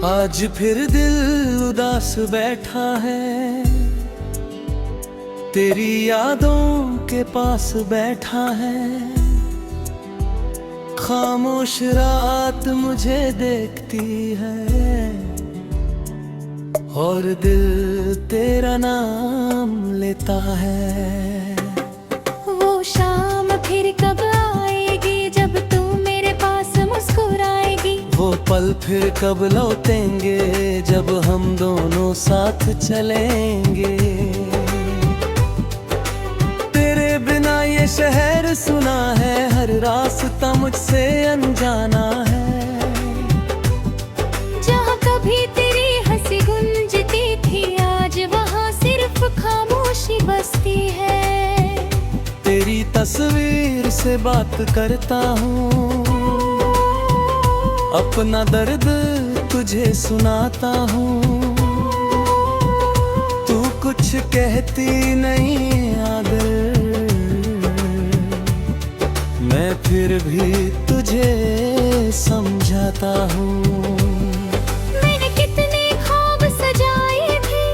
आज फिर दिल उदास बैठा है, तेरी यादों के पास बैठा है। खामोश रात मुझे देखती है और दिल तेरा नाम लेता है। वो शाम फिर कब आएगी जब तू मेरे पास मुस्कुराएगी। वो पल फिर कब लौटेंगे जब हम दोनों साथ चलेंगे। तेरे बिना ये शहर सुना है, हर रास्ता मुझसे अनजाना है। जहाँ कभी तेरी हंसी गूंजती थी, आज वहाँ सिर्फ खामोशी बसती है। तेरी तस्वीर से बात करता हूँ, अपना दर्द तुझे सुनाता हूँ। तू कुछ कहती नहीं आदर, मैं फिर भी तुझे समझाता हूँ। मैंने कितने ख्वाब सजाए थे,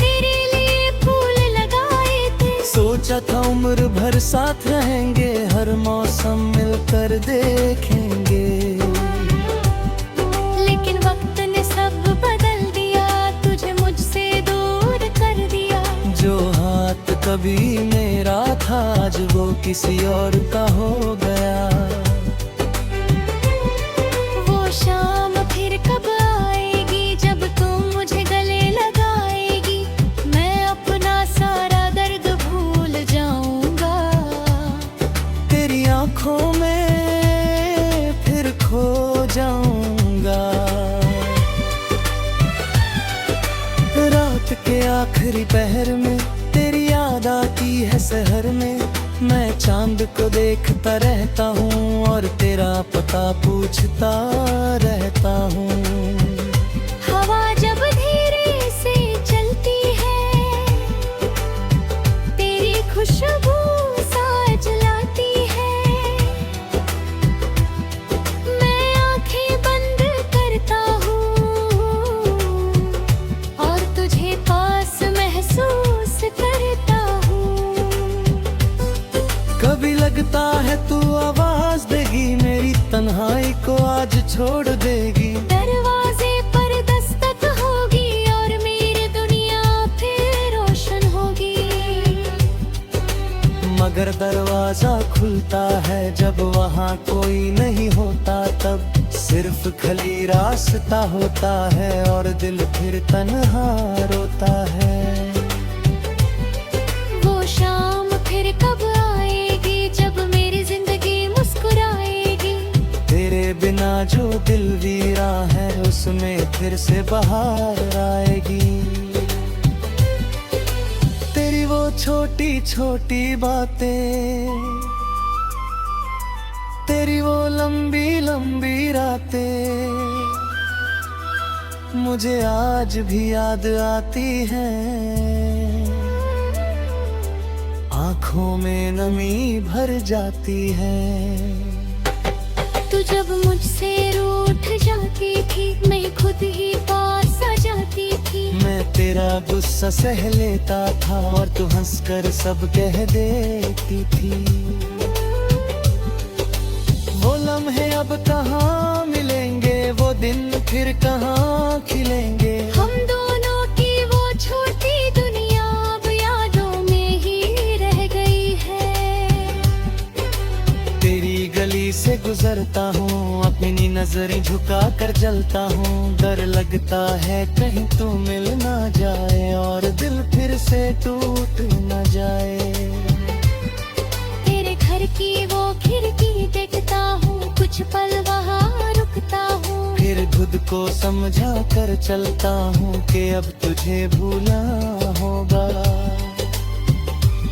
तेरे लिए फूल लगाए थे। सोचा था उम्र भर साथ रहेंगे, हर मौसम मिलकर देखेंगे। लेकिन वक्त ने सब बदल दिया, तुझे मुझसे दूर कर दिया। जो हाथ कभी मेरा था, आज वो किसी और का हो गया। वो शाम फिर कब आएगी जब तू मुझे गले लगाएगी। मैं अपना सारा दर्द भूल जाऊंगा, तेरी आंखों में फिर खो जाऊंगा। रात के आखिरी पहर में तेरी याद आती है शहर में। मैं चांद को देखता रहता हूँ और तेरा पता पूछता रहता हूँ। हवा जब धीरे से चलती है, तेरी खुशबू साज लाती है। मैं आंखें बंद करता हूँ और तुझे पास महसूस करता हूँ। कभी लगता है तू आवाज देगी, मेरी तन्हाई को आज छोड़ देगी। दरवाजे पर दस्तक होगी और मेरी दुनिया फिर रोशन होगी। मगर दरवाजा खुलता है जब वहाँ कोई नहीं होता, तब सिर्फ खाली रास्ता होता है और दिल फिर तन्हा रोता है। वो शाम फिर कब आएगी जब मेरी जिंदगी मुस्कुराएगी। तेरे बिना जो दिल वीरा है, उसमें फिर से बहार आएगी। तेरी वो छोटी छोटी बातें, तेरी वो लंबी लंबी रातें मुझे आज भी याद आती हैं। आँखों में नमी भर जाती है। तू जब मुझसे रूठ जाती थी, मैं खुद ही पास आ जाती थी। मैं तेरा गुस्सा सह लेता था और तू हंसकर सब कह देती थी। वो लम्हे अब कहाँ मिलेंगे, वो दिन फिर कहाँ खिलेंगे। हम दोनों की वो छोटी दुनिया अब यादों में ही रह गई है। तेरी गली से गुजरता हूँ, अपनी नजरें झुका कर जलता हूँ। डर लगता है कहीं तू मिल ना जाए और दिल फिर से टूट न जाए। तेरे घर की वो खिड़की देखता हूँ, कुछ पल वहाँ रुकता हूँ। फिर खुद को समझा कर चलता हूँ कि अब तुझे भूला होगा।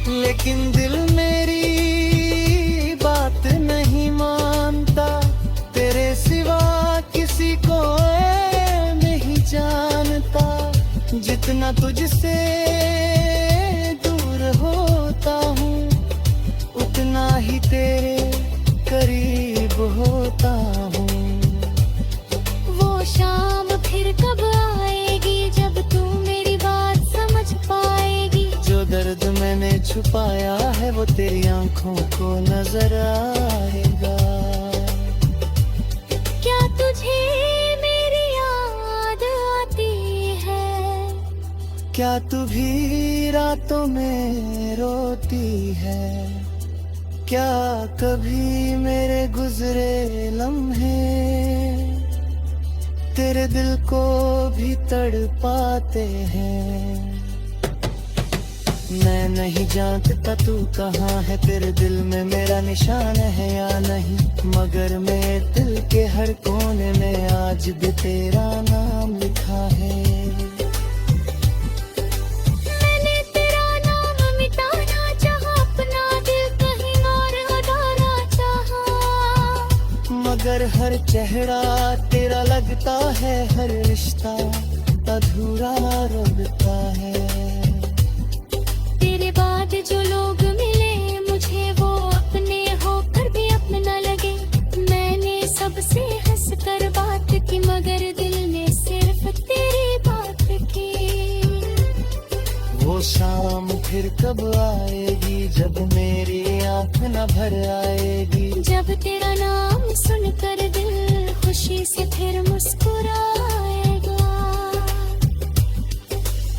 लेकिन दिल मेरी बात नहीं मानता, तेरे सिवा किसी को नहीं जानता। जितना तुझसे दूर होता हूँ, उतना ही तेरे करीब होता हूँ। वो शाम फिर कब छुपाया है वो तेरी आंखों को नजर आएगा। क्या तुझे मेरी याद आती है? क्या तू भी रातों में रोती है? क्या कभी मेरे गुजरे लम्हे तेरे दिल को भी तड़पाते हैं? मैं नहीं जानता तू कहाँ है, तेरे दिल में मेरा निशान है या नहीं, मगर मेरे दिल के हर कोने में आज भी तेरा नाम लिखा है। मैंने तेरा नाम मिटाना चाहा, अपना दिल कहीं और हटाना चाहा, मगर हर चेहरा तेरा लगता है, हर रिश्ता अधूरा लगता है। तेरे बाद जो लोग मिले मुझे वो अपने होकर भी अपना लगे। मैंने सबसे हंस कर बात की मगर दिल ने सिर्फ तेरी बात की। वो शाम फिर कब आएगी जब मेरी आँख न भर आएगी, जब तेरा नाम सुनकर दिल खुशी से फिर मुस्कुराएगा।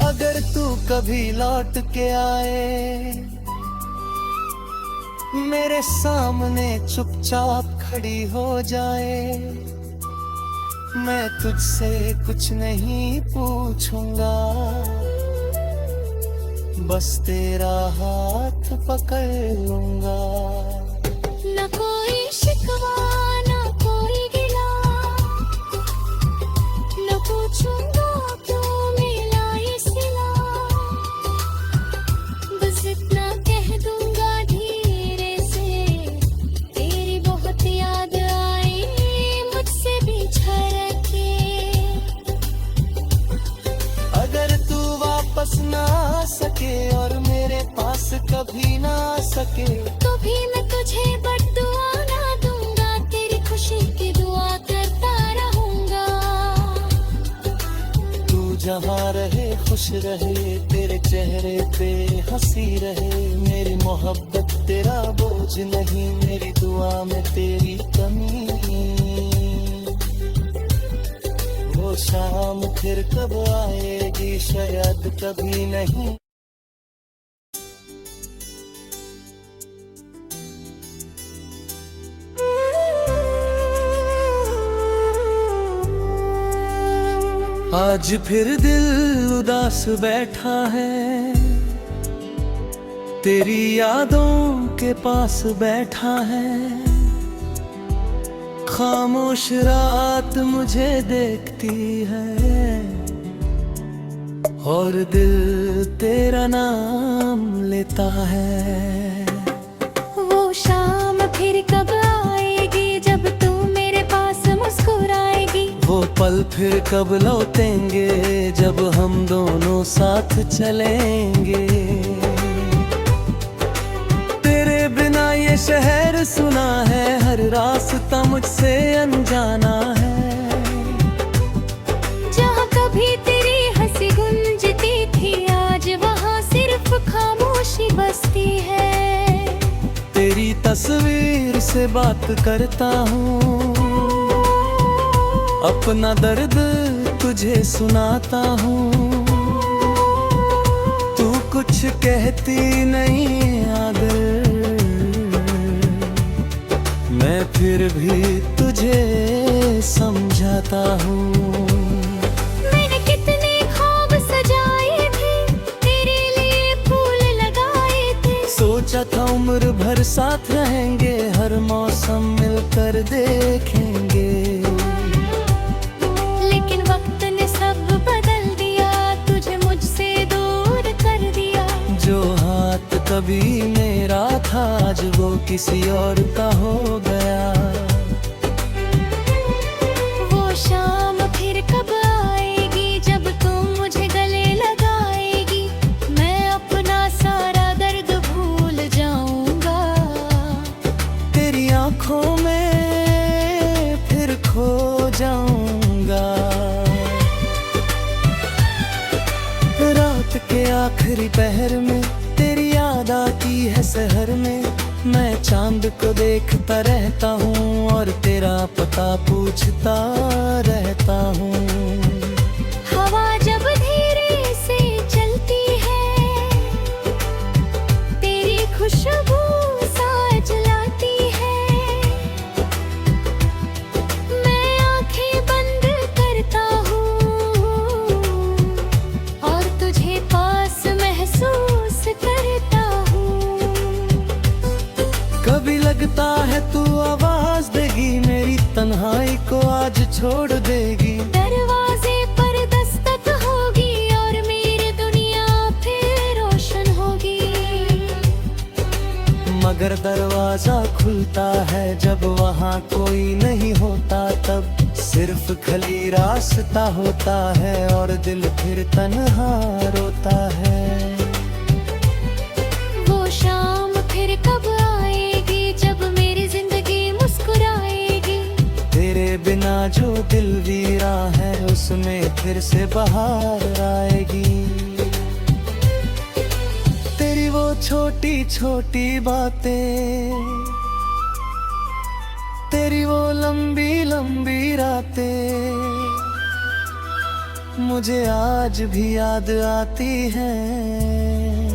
अगर तू कभी लौट के आए मेरे सामने चुपचाप खड़ी हो जाए, मैं तुझसे कुछ नहीं पूछूंगा, बस तेरा हाथ पकड़ लूंगा। न कोई शिकवा न कोई गिला, न पूछूंगा क्यों मिला ये सिला, बस इतना कह दूंगा धीरे से तेरी बहुत याद आई मुझसे बिछड़ के। अगर तू वापस ना आ सके और मेरे पास कभी ना आ सके, तो भी मैं तुझे बद्दुआ ना दूंगा, तेरी खुशी की दुआ करता रहूंगा। तू जहाँ रहे खुश रहे, तेरे चेहरे पे हंसी रहे, मेरी मोहब्बत तेरा बोझ नहीं, मेरी दुआ में तेरी कमी। वो शाम फिर कब आएगी शायद कभी नहीं। आज फिर दिल उदास बैठा है, तेरी यादों के पास बैठा है, खामोश रात मुझे देखती है और दिल तेरा नाम लेता है। वो शाम फिर कब आएगी जब तू मेरे पास मुस्कुराएगी, वो पल फिर कब लौटेंगे जब हम दोनों साथ चलेंगे। तेरे बिना ये शहर सुना है, हर रास्ता मुझसे अनजाना है। जहाँ कभी तेरी हंसी गूंजती थी आज वहाँ सिर्फ खामोशी बसती है। तेरी तस्वीर से बात करता हूँ, अपना दर्द तुझे सुनाता हूँ, तू कुछ कहती नहीं आदर, मैं फिर भी तुझे समझाता हूँ। मैंने कितने ख्वाब सजाए थे, तेरे लिए फूल लगाए थे, सोचा था उम्र भर साथ रहेंगे, हर मौसम मिलकर देखेंगे। लेकिन वक्त ने सब बदल दिया, तुझे मुझसे दूर कर दिया। जो हाथ कभी मेरा था आज वो किसी और का हो गया। वो शाम फिर कब आएगी जब तुम मुझे गले लगाएगी, मैं अपना सारा दर्द भूल जाऊंगा। तेरी आंखों में फिर खो जाऊंगा। रात के आखिरी पहर में तेरी याद आती है शहर में, मैं चांद को देखता रहता हूँ और तेरा पता पूछता रहता हूँ। हवा जब धीरे से चलती है, तेरी खुशबू साज लाती है। मैं आंखें बंद करता हूँ और तुझे पास महसूस करता हूँ। कभी लगता है तू आवाज देगी, मेरी तन्हाई को आज छोड़ देगी। दरवाजे पर दस्तक होगी और मेरी दुनिया फिर रोशन होगी। मगर दरवाजा खुलता है जब वहाँ कोई नहीं होता, तब सिर्फ खाली रास्ता होता है और दिल फिर तन्हा रोता है। वो शाम फिर कब आएगी जब मेरी जिंदगी मुस्कुराएगी। तेरे बिना जो दिल वीरा है उसमें फिर से बहार आएगी। तेरी वो छोटी छोटी बातें, तेरी वो लंबी लंबी रातें मुझे आज भी याद आती हैं।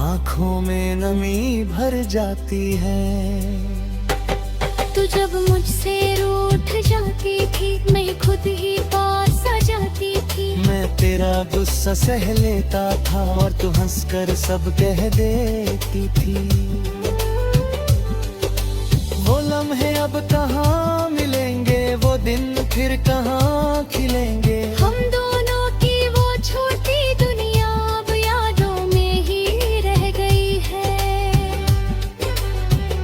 आँखों में नमी भर जाती है। तू जब मुझसे रूठ जाती थी, मैं खुद ही पास आ जाती थी। मैं तेरा गुस्सा सह लेता था और तू हंसकर सब कह देती थी। वो लम्हे अब कहाँ मिलेंगे, वो दिन फिर कहाँ खिलेंगे। हम दोनों की वो छोटी दुनिया अब यादों में ही रह गई है।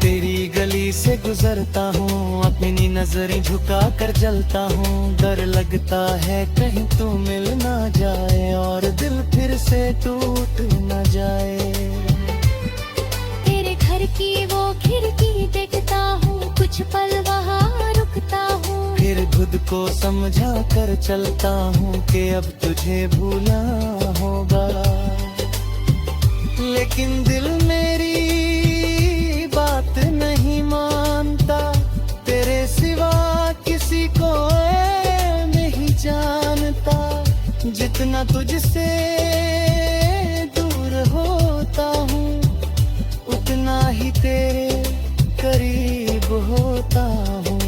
तेरी गली से गुजरता हूँ, अपनी नजरें झुका कर जलता हूँ। डर लगता है कहीं तू मिल ना जाए और दिल फिर से टूट ना जाए। तेरे घर की वो खिड़की देखता हूँ, कुछ पल वहाँ रुकता हूँ। फिर खुद को समझा कर चलता हूँ कि अब तुझे भूला होगा। लेकिन दिल मेरी बात नहीं मानता, तेरे सिवा किसी को नहीं जानता। जितना तुझसे दूर होता हूँ उतना ही तेरे करीब होता हूँ।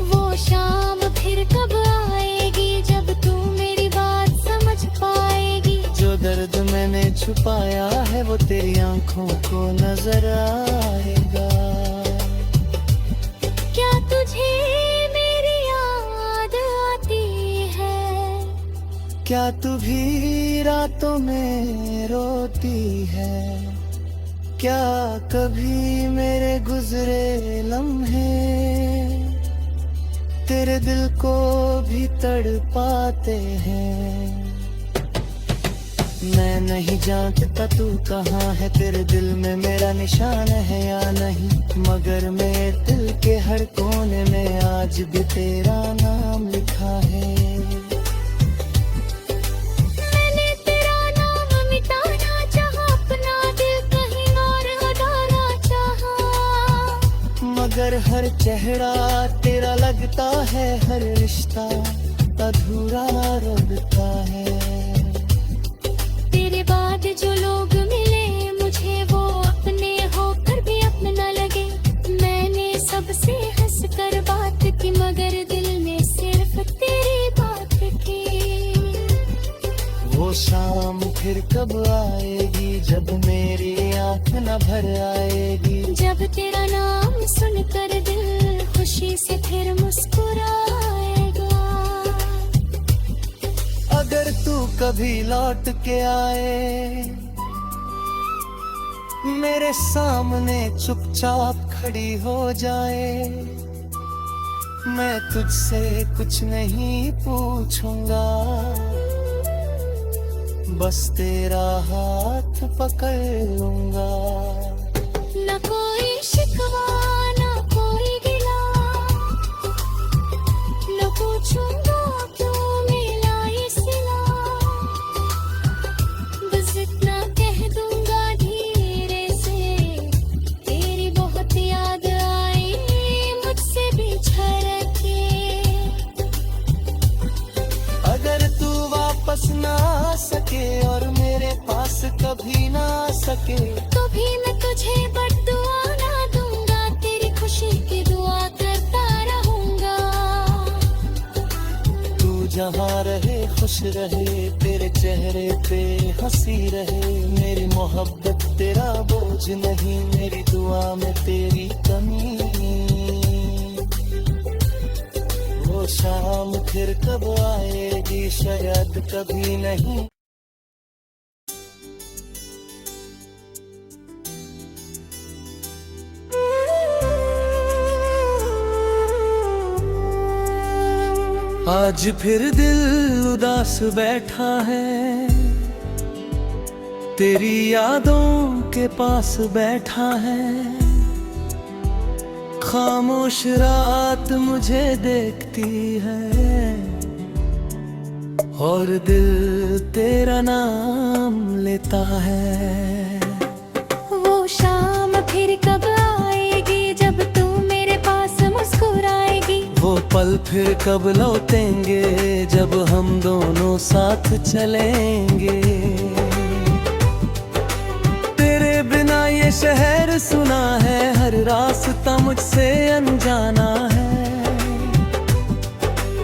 वो शाम फिर कब आएगी जब तू मेरी बात समझ पाएगी। जो दर्द मैंने छुपाया है वो तेरी आंखों को नजर आएगा। क्या तुझे मेरी याद आती है? क्या तू भी रातों में रोती है? क्या कभी मेरे गुजरे लम्हे तेरे दिल को भी तड़पाते हैं? मैं नहीं जानता तू कहाँ है, तेरे दिल में मेरा निशान है या नहीं, मगर मेरे दिल के हर कोने में आज भी तेरा नाम लिखा है। मैंने तेरा नाम मिटाना चाहा, अपना दिल कहीं और उड़ाना चाहा। मगर हर चेहरा तेरा लगता है, हर रिश्ता अधूरा लगता है। तेरे बाद जो लोग मिले मुझे वो अपने होकर भी अपना लगे। मैंने सबसे हंस कर बात की मगर दिल में सिर्फ तेरी बात की। वो शाम फिर कब आएगी जब मेरी आँख न भर आएगी। जब तेरा नाम सुनकर दिल खुशी से फिर मुस्कुराएगा। अगर तू कभी लौट के आए मेरे सामने चुपचाप खड़ी हो जाए, मैं तुझसे कुछ नहीं पूछूंगा, बस तेरा हाथ पकड़ लूंगा। न कोई शिकवा न कोई गिला, न पूछूंगा क्यों मिला ये सिला। बस इतना सके और मेरे पास कभी ना आ सके। तो भी मैं तुझे बद्दुआ ना दूंगा, तेरी खुशी की दुआ करता रहूंगा। तू जहाँ रहे खुश रहे, तेरे चेहरे पे हंसी रहे। मेरी मोहब्बत तेरा बोझ नहीं, मेरी दुआ में तेरी कमी। वो शाम फिर कब आएगी, शायद कभी नहीं। आज फिर दिल उदास बैठा है, तेरी यादों के पास बैठा है। खामोश रात मुझे देखती है और दिल तेरा नाम लेता है। वो शाम फिर कब आएगी, जब तू मेरे पास मुस्कुराएगी। वो पल फिर कब लौटेंगे, जब हम दोनों साथ चलेंगे। तेरे बिना ये शहर सुना है, हर रास्ता मुझसे अनजाना है।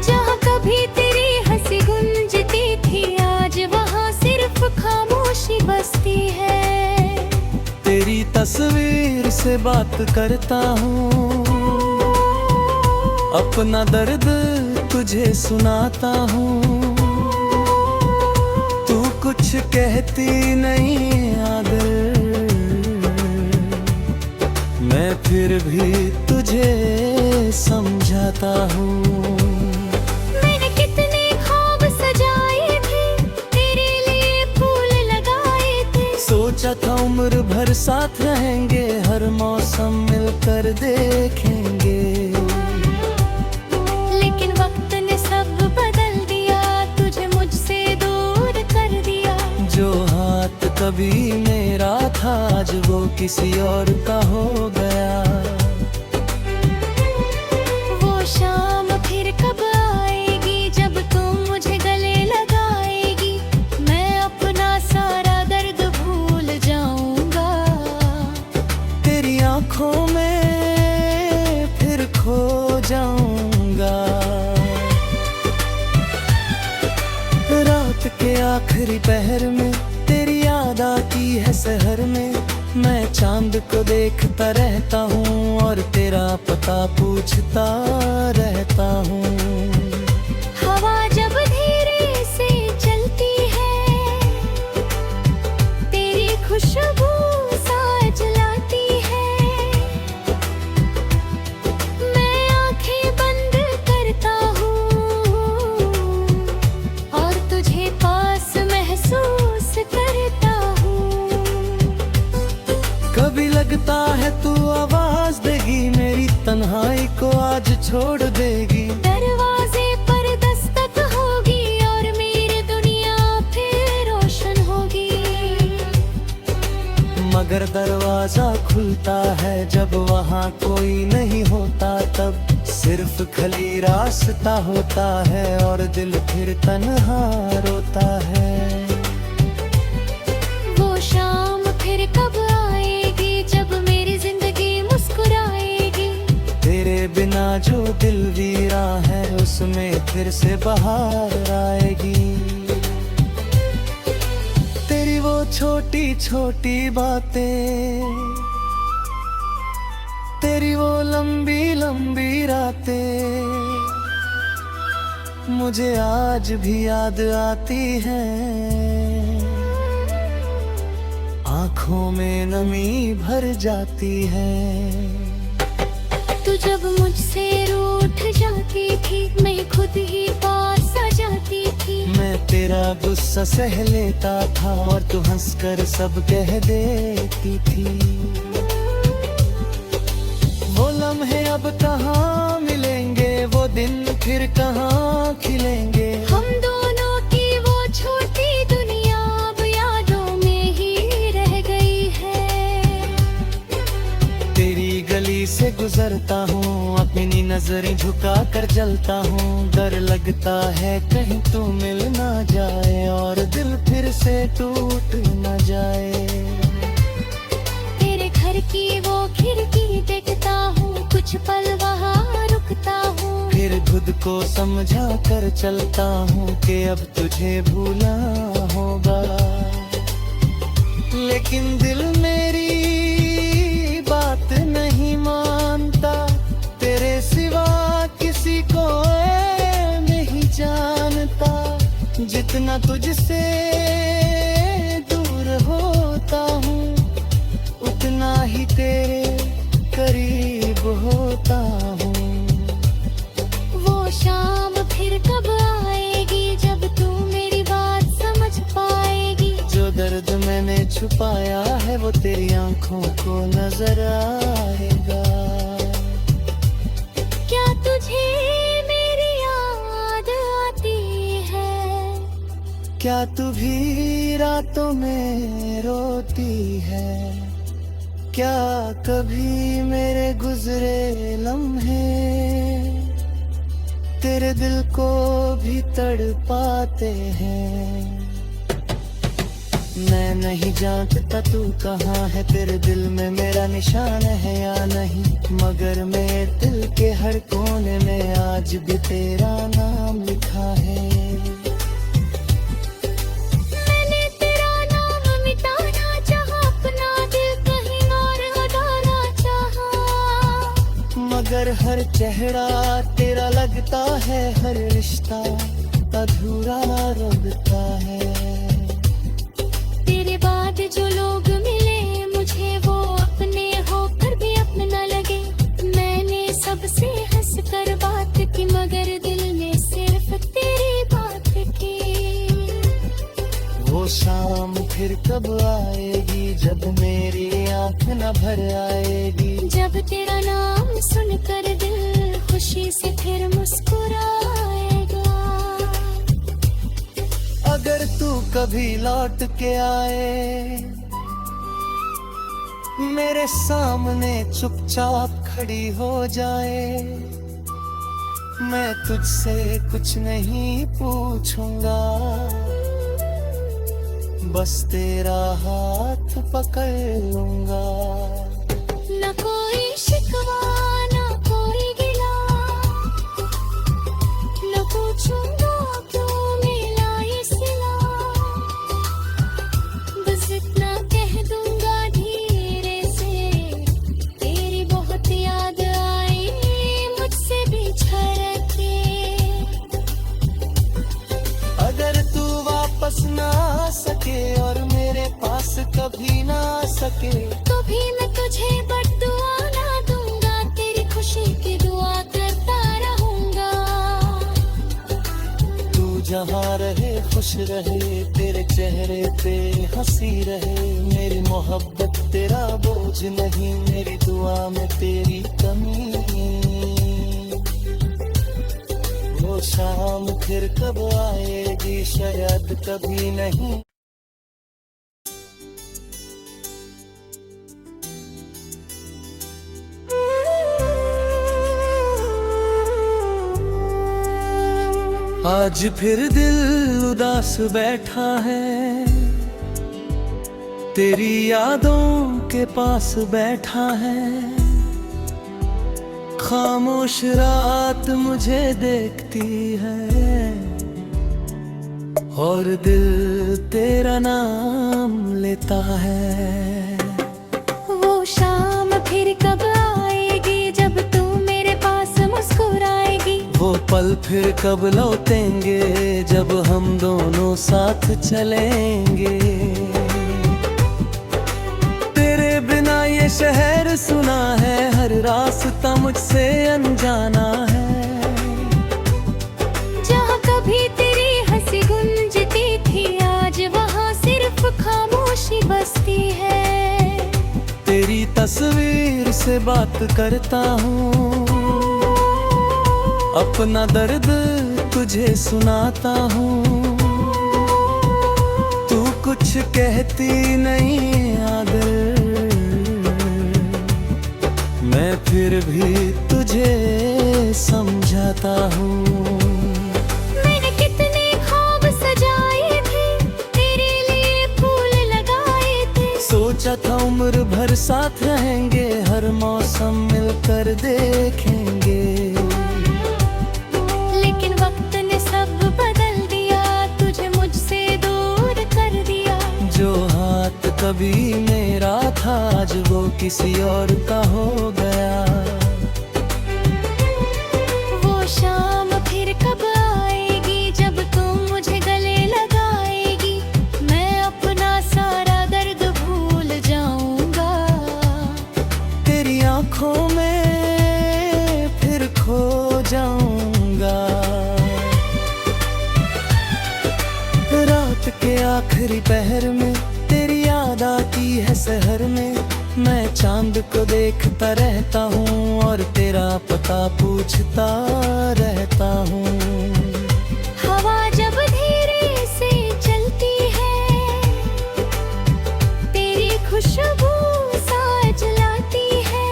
जहाँ कभी तेरी हंसी गूंजती थी, आज वहाँ सिर्फ खामोशी बसती है। तेरी तस्वीर से बात करता हूँ, अपना दर्द तुझे सुनाता हूँ। तू कुछ कहती नहीं आदर, मैं फिर भी तुझे समझाता हूँ। मैंने कितने ख्वाब सजाए थे, तेरे लिए फूल लगाए थे। सोचा था उम्र भर साथ रहेंगे, हर मौसम मिलकर देखेंगे। लेकिन वक्त ने सब बदल दिया, तुझे मुझसे दूर कर दिया। जो हाथ कभी मेरा था, आज वो किसी और का हो गया। वो शाम फिर कब आएगी, जब तुम मुझे गले लगाएगी। मैं अपना सारा दर्द भूल जाऊंगा, तेरी आंखों में फिर खो जाऊंगा। रात के आखिरी पहर में तेरी याद आती है शहर में। मैं चांद को देखता रहता हूँ और तेरा पता पूछता रहता हूँ। हवा जब धीरे से चलती है, तेरी खुशबू साथ लाती है। मैं आंखें बंद करता हूँ और तुझे पास महसूस करता हूँ। कभी लगता है तू आवाज देगी, मेरी तन्हाई को आज छोड़ देगी। दरवाजे पर दस्तक होगी और मेरी दुनिया फिर रोशन होगी। मगर दरवाजा खुलता है जब वहाँ कोई नहीं होता, तब सिर्फ खाली रास्ता होता है और दिल फिर तन्हा रोता है। वो शाम फिर कब आएगी, जब मेरी जिंदगी मुस्कुराएगी। तेरे बिना जो दिल वीरा है, उसमें फिर से बहार आएगी। तेरी वो छोटी छोटी बातें, तेरी वो लंबी लंबी रातें मुझे आज भी याद आती हैं। आँखों में नमी भर जाती है। तू जब मुझसे रूठ जाती थी, मैं खुद ही पास आ जाती थी। मैं तेरा गुस्सा सह लेता था और तू हंसकर सब कह देती थी। वो लम्हे अब कहाँ मिलेंगे, वो दिन फिर कहाँ खिलेंगे। हम दोनों की वो छोटी दुनिया अब यादों में ही रह गई है। तेरी गली से गुजरता हूँ, अपनी अपनी नजरें झुका कर जलता हूँ। डर लगता है कहीं तू मिल ना जाए और दिल फिर से टूट न जाए। तेरे घर की वो खिड़की देखता हूँ, कुछ पल वहाँ रुकता हूँ। फिर खुद को समझा कर चलता हूँ कि अब तुझे भूला होगा। लेकिन दिल मेरी बात नहीं मानता, तेरे सिवा किसी को नहीं जानता। जितना तुझसे दूर होता हूँ, उतना ही तेरे करीब होता हूँ। वो शाम फिर कब आएगी जब तू मेरी बात समझ पाएगी। जो दर्द मैंने छुपाया है वो तेरी आंखों को नजर आएगा। क्या तुझे मेरी याद आती है? क्या तू भी रातों में रोती है? क्या कभी मेरे गुजरे लम्हे तेरे दिल को भी तड़पाते हैं? मैं नहीं जानता तू कहाँ है, तेरे दिल में मेरा निशान है या नहीं, मगर मेरे दिल के हर कोने में आज भी तेरा नाम लिखा है। मैंने तेरा नाम मिटाना चाहा, अपना दिल कहीं और लगाना चाहा। मगर हर चेहरा तेरा लगता है, हर रिश्ता अधूरा लगता है। तेरे बाद जो लोग मिले मुझे वो अपने होकर भी अपने न लगे। मैंने सबसे हंस कर बात की मगर दिल में सिर्फ तेरी बात की। वो शाम फिर कब आएगी जब मेरी आँख न भर आएगी। जब तेरा नाम सुनकर दिल खुशी से फिर मुस्कुराएगा। अगर तू कभी लौट के आए, मेरे सामने चुपचाप खड़ी हो जाए, मैं तुझसे कुछ नहीं पूछूंगा, बस तेरा हाथ पकड़ लूंगा। न कोई शिकवा न कोई गिला, न पूछूंगा क्यों मिला ये सिला। बस इतना कह दूंगा धीरे से, तेरी बहुत याद आई मुझसे बिछड़ के। अगर तू वापस ना आ सके और मेरे पास कभी ना आ सके, तो भी मैं तुझे बद्दुआ ना दूंगा, तेरी खुशी की दुआ करता रहूंगा। तू जहाँ रहे खुश रहे, तेरे चेहरे पे हंसी रहे। मेरी मोहब्बत तेरा बोझ नहीं, मेरी दुआ में तेरी कमी। वो शाम फिर कब आएगी, शायद कभी नहीं। आज फिर दिल उदास बैठा है, तेरी यादों के पास बैठा है। खामोश रात मुझे देखती है और दिल तेरा नाम लेता है। वो शाम फिर कब आएगी जब तू मेरे पास मुस्कुराएगी। वो पल फिर कब लौटेंगे जब हम दोनों साथ चलेंगे। तेरे बिना ये शहर सुना है, हर रास्ता मुझसे अनजाना है। जहाँ कभी तेरी हंसी गूंजती थी, आज वहाँ सिर्फ खामोशी बसती है। तेरी तस्वीर से बात करता हूँ, अपना दर्द तुझे सुनाता हूँ। तू कुछ कहती नहीं आदर, मैं फिर भी तुझे तुझे समझाता हूँ। मैंने कितने ख्वाब सजाए थे, तेरे लिए फूल लगाए थे। सोचा था उम्र भर साथ रहेंगे, हर मौसम मिलकर देखेंगे। लेकिन वक्त ने सब बदल दिया, तुझे मुझसे दूर कर दिया। जो हाथ कभी मेरा था, आज वो किसी और का हो गया। वो शाम फिर कब आएगी, जब तुम मुझे गले लगाएगी। मैं अपना सारा दर्द भूल जाऊंगा, तेरी आंखों में फिर खो जाऊंगा। रात के आखिरी पहर में तेरी याद आती है शहर में। मैं चांद को देखता रहता हूँ और तेरा पता पूछता रहता हूँ। हवा जब धीरे से चलती है, तेरी खुशबू साथ लाती है।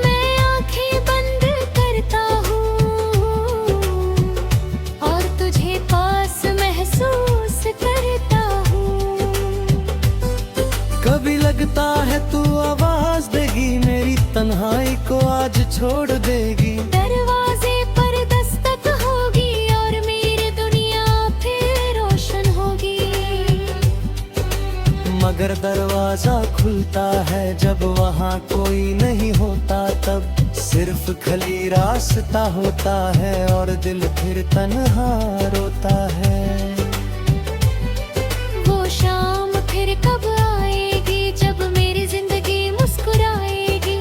मैं आंखें बंद करता हूँ और तुझे पास महसूस करता हूँ। कभी लगता है तू आवाज देगी, मेरी तन्हाई को आज छोड़ देगी। दरवाजे पर दस्तक होगी और मेरी दुनिया फिर रोशन होगी। मगर दरवाजा खुलता है जब वहाँ कोई नहीं होता, तब सिर्फ खाली रास्ता होता है और दिल फिर तन्हा रोता है। वो शाम फिर कब आएगी, जब मेरी जिंदगी मुस्कुराएगी।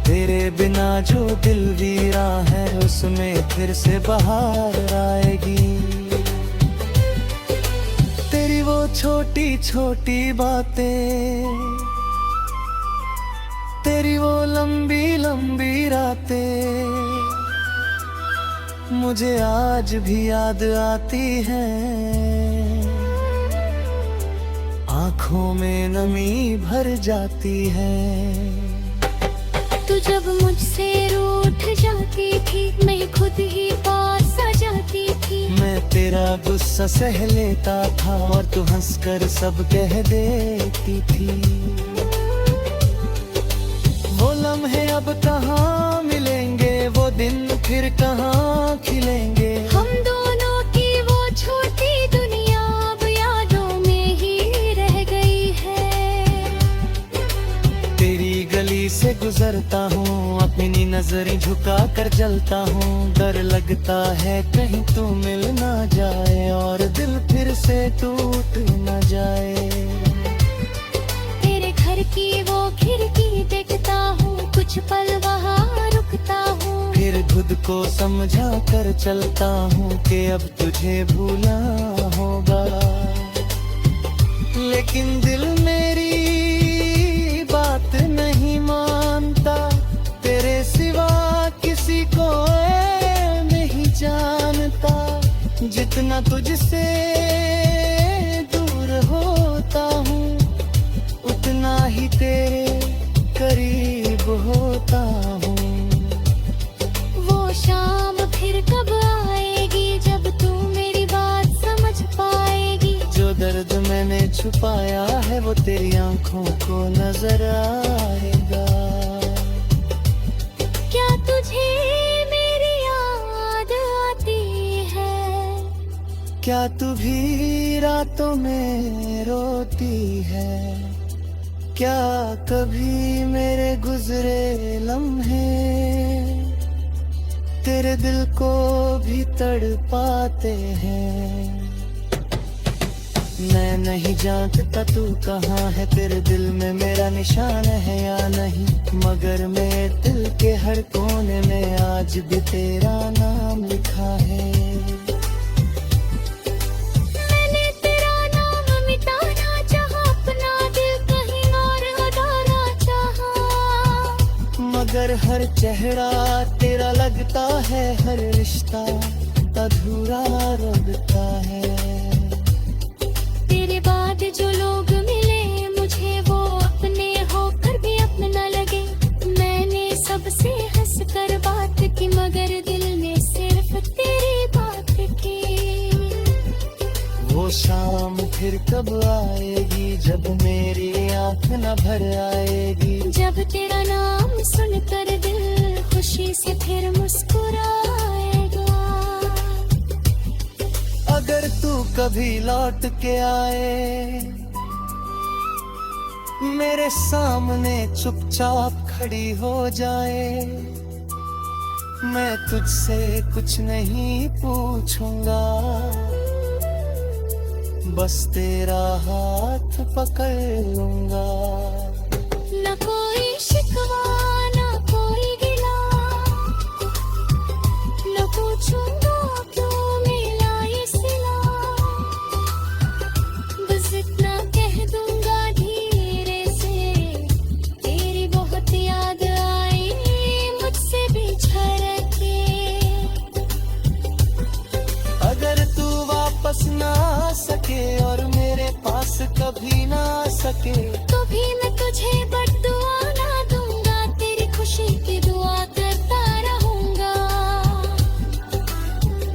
तेरे बिना जो दिल वीरा है, उसमें फिर से बहार आएगी। तेरी वो छोटी छोटी बातें, तेरी वो लंबी लंबी रातें मुझे आज भी याद आती हैं। आँखों में नमी भर जाती है। तू जब मुझसे रूठ जाती थी, मैं खुद ही पास आ जाती थी। मैं तेरा गुस्सा सह लेता था और तू हंसकर सब कह देती थी। वो लम्हे अब कहाँ मिलेंगे, वो दिन फिर कहाँ खिलेंगे। हम दोनों की वो छोटी दुनिया अब यादों में ही रह गई है। तेरी गली से गुजरता हूँ, अपनी नजरें झुका कर जलता हूँ। डर लगता है कहीं तू मिल ना जाए और दिल फिर से टूट न जाए। तेरे घर की वो खिड़की देखता हूँ, कुछ पल वहाँ रुकता हूँ। फिर खुद को समझा कर चलता हूँ कि अब तुझे भूला होगा। लेकिन दिल मेरी बात नहीं मानता, तेरे सिवा किसी को नहीं जानता। जितना तुझसे दूर होता हूँ, उतना ही तेरे करीब होता हूँ। वो शाम फिर कब आएगी, जब तू मेरी बात समझ पाएगी। जो दर्द मैंने छुपाया है, वो तेरी आंखों को नजर आएगा। क्या तुझे मेरी याद आती है? क्या तू भी रातों में रोती है? क्या कभी मेरे गुजरे लम्हे तेरे दिल को भी तड़पाते हैं? मैं नहीं जानता तू कहाँ है, तेरे दिल में मेरा निशान है या नहीं। मगर मेरे दिल के हर कोने में आज भी तेरा नाम लिखा है। मैंने तेरा नाम मिटाना चाहा, अपना दिल कहीं और उड़ाना चाहा। मगर हर चेहरा तेरा लगता है, हर रिश्ता अधूरा लगता है। तेरे बाद जो लोग मिले मुझे, वो अपने होकर भी अपना लगे। मैंने वो शाम फिर कब आएगी जब मेरी आँख न भर आएगी। जब तेरा नाम सुनकर दिल खुशी से फिर मुस्कुराएगा। अगर तू कभी लौट के आए मेरे सामने चुपचाप खड़ी हो जाए, मैं तुझसे कुछ नहीं पूछूंगा, बस तेरा हाथ पकड़ लूंगा। न कोई शिकवा न कोई गिला, न पूछूंगा क्यों मिला ये सिला, बस इतना कह दूंगा धीरे से, तेरी बहुत याद आई मुझसे बिछड़ के। अगर तू वापस ना आ सके और मेरे पास कभी ना आ सके, तो भी मैं तुझे बद्दुआ ना दूंगा, तेरी खुशी की दुआ करता रहूंगा।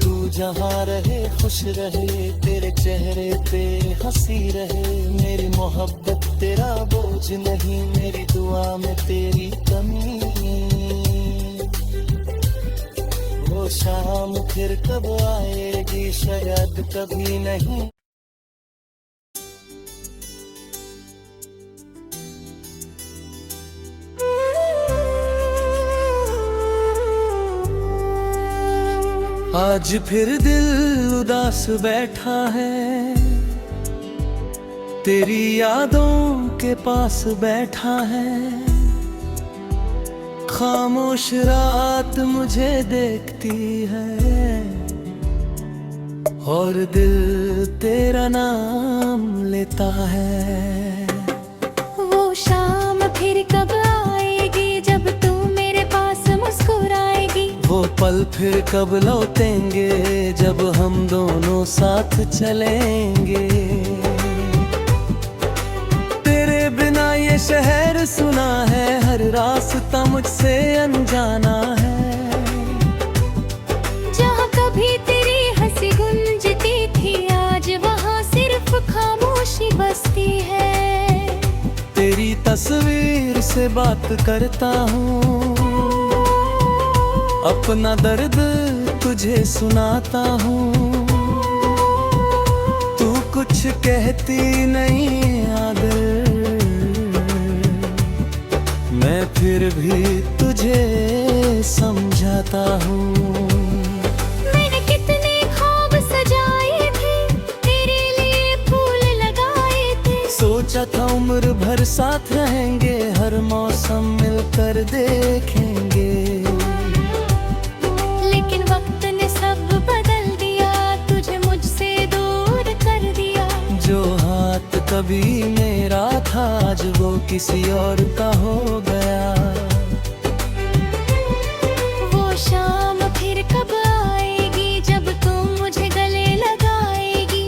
तू जहाँ रहे खुश रहे, तेरे चेहरे पे हंसी रहे, मेरी मोहब्बत तेरा बोझ नहीं, मेरी दुआ में तेरी कमी। वो शाम फिर कब आएगी शायद कभी नहीं। आज फिर दिल उदास बैठा है, तेरी यादों के पास बैठा है, खामोश रात मुझे देखती है और दिल तेरा नाम लेता है। वो शाम फिर कब आएगी जब तू मेरे पास मुस्कुराएगी, वो पल फिर कब लौटेंगे जब हम दोनों साथ चलेंगे। तेरे बिना ये शहर सुना है, हर रास्ता मुझसे अनजाना है। जहाँ कभी तेरी हंसी गुंजती थी, आज वहाँ सिर्फ खामोशी बसती है। तेरी तस्वीर से बात करता हूँ, अपना दर्द तुझे सुनाता हूँ, तू कुछ कहती नहीं आदर, मैं फिर भी तुझे समझाता हूँ। मैंने कितने ख्वाब सजाए थे, तेरे लिए फूल लगाए थे, सोचा था उम्र भर साथ रहेंगे, हर मौसम मिलकर देखेंगे। लेकिन वक्त ने सब बदल दिया, तुझे मुझसे दूर कर दिया। जो हाथ कभी मेरा था आज वो किसी और का हो गया। वो शाम फिर कब आएगी जब तू मुझे गले लगाएगी,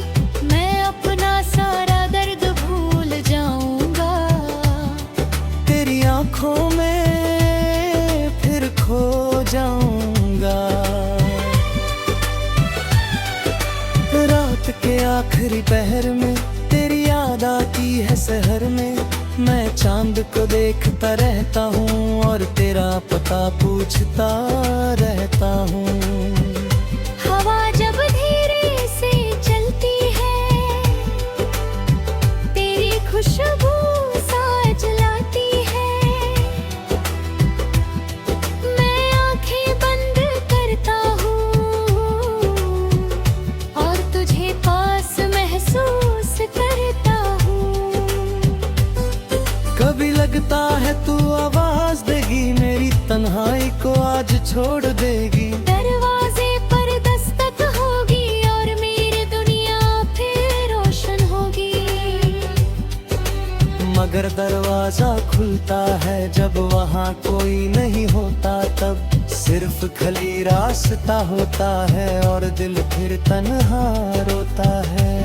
मैं अपना सारा दर्द भूल जाऊंगा। तेरी आंखों में फिर खो जाऊंगा। रात के आखिरी पहर में तेरी याद आती है शहर में, मैं चांद को देखता रहता हूँ और तेरा पता पूछता रहता हूँ। हवा जब धीरे से चलती है, तेरी खुशबू साज लाती है, मैं आंखें बंद करता हूँ और तुझे पास महसूस करता हूँ। कभी लगता है तू आवाज देगी, मेरी तन्हाई को आज छोड़ देगी। दरवाजे पर दस्तक होगी और मेरी दुनिया फिर रोशन होगी। मगर दरवाजा खुलता है जब वहाँ कोई नहीं होता, तब सिर्फ खाली रास्ता होता है और दिल फिर तन्हा रोता है।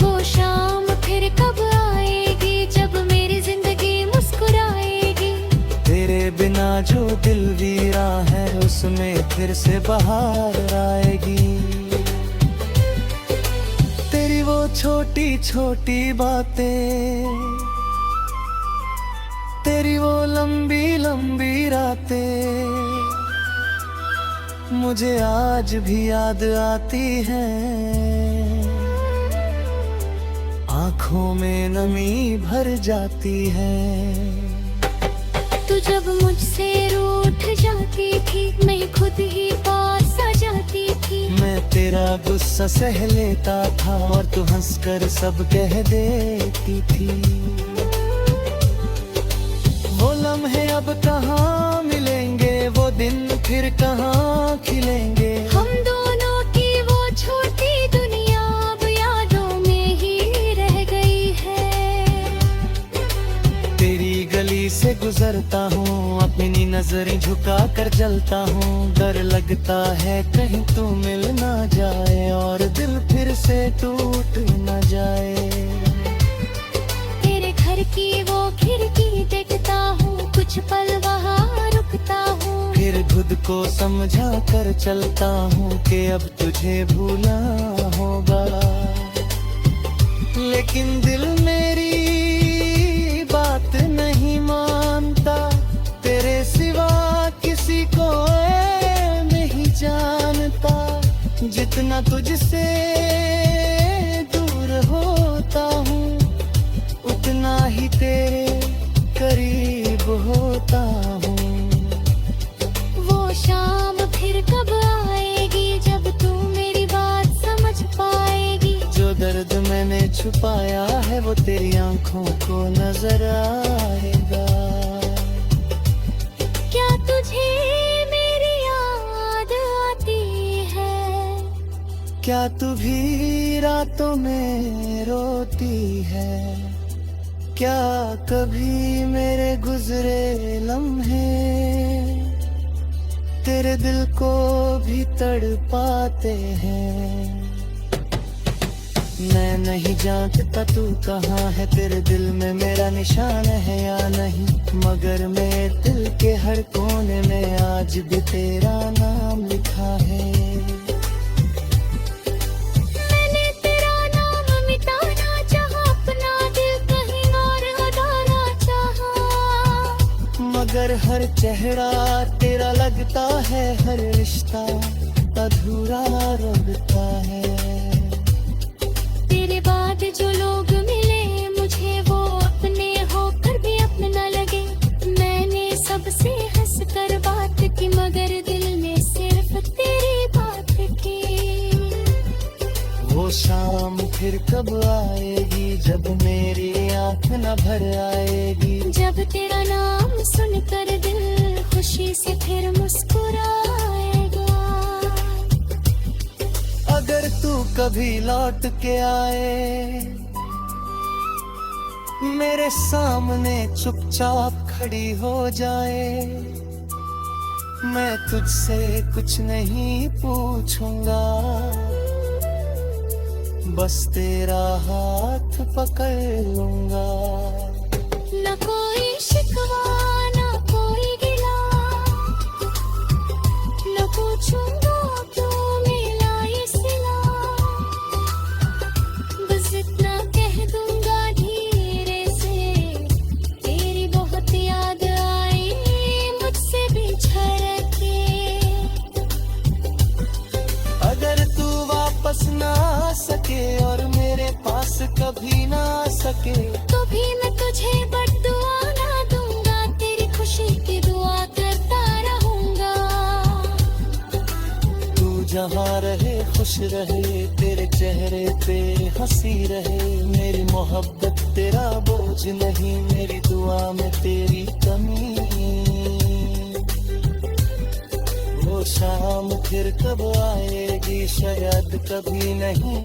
वो शाम फिर कब आएगी जब मेरी जिंदगी मुस्कुराएगी, तेरे बिना जो दिल वीरा है उसमें फिर से बहार आएगी। छोटी छोटी बातें, तेरी वो लंबी लंबी रातें मुझे आज भी याद आती हैं। आंखों में नमी भर जाती है। तू जब मुझसे रूठ जाती थी, मैं खुद ही पास आ जाती थी। मैं तेरा गुस्सा सह लेता था और तू हंसकर सब कह देती थी। वो लम्हे अब कहाँ मिलेंगे, वो दिन फिर कहाँ खिलेंगे। हम दोनों की वो छोटी दुनिया अब यादों में ही रह गई है। तेरी गली से गुजरता हूँ, अपनी नजरें झुका कर जलता हूँ। डर लगता है कहीं तू मिल ना जाए और दिल फिर से टूट न जाए। तेरे घर की वो खिड़की देखता हूँ, कुछ पल वहाँ रुकता हूँ। फिर खुद को समझा कर चलता हूँ कि अब तुझे भूला होगा। लेकिन दिल मेरी बात नहीं मानता, तेरे सिवा किसी को नहीं जानता। जितना तुझसे दूर होता हूँ, उतना ही तेरे करीब होता हूँ। वो शाम फिर कब आएगी, जब तू मेरी बात समझ पाएगी। जो दर्द मैंने छुपाया है वो तेरी आंखों को नजर आएगा। क्या तुझे मेरी याद आती है? क्या तू भी रातों में रोती है? क्या कभी मेरे गुजरे लम्हे तेरे दिल को भी तड़पाते हैं? मैं नहीं जानता तू कहाँ है, तेरे दिल में मेरा निशान है या नहीं। मगर मेरे दिल के हर कोने में आज भी तेरा नाम लिखा है। मैंने तेरा नाम मिटाना चाहा, अपना दिल कहीं और उड़ाना चाहा। मगर हर चेहरा तेरा लगता है, हर रिश्ता अधूरा लगता है। तेरे बाद जो लोग मिले मुझे, वो अपने होकर भी अपना लगे। मैंने सबसे हंस कर बात की, मगर दिल में सिर्फ तेरी बात की। वो शाम फिर कब आएगी, जब मेरी आँख न भर आएगी। जब तेरा नाम सुनकर दिल खुशी से फिर मुस्कुराएगा। अगर तू कभी लौट के आए, मेरे सामने चुपचाप खड़ी हो जाए, मैं तुझसे कुछ नहीं पूछूंगा। बस तेरा हाथ पकड़ लूंगा। न कोई शिकवा न कोई गिला, न पूछूंगा क्यों मिला ये सिला। बस इतना कह दूंगा धीरे से, तेरी बहुत याद आई मुझसे बिछड़ के। अगर तू वापस ना आ सके और मेरे पास कभी ना आ सके, तो भी मैं तुझे बद्दुआ ना दूंगा, तेरी खुशी की दुआ करता रहूंगा। तू जहाँ रहे खुश रहे, तेरे चेहरे पे हंसी रहे। मेरी मोहब्बत तेरा बोझ नहीं, मेरी दुआ में तेरी कमी। वो शाम फिर कब आएगी, शायद कभी नहीं।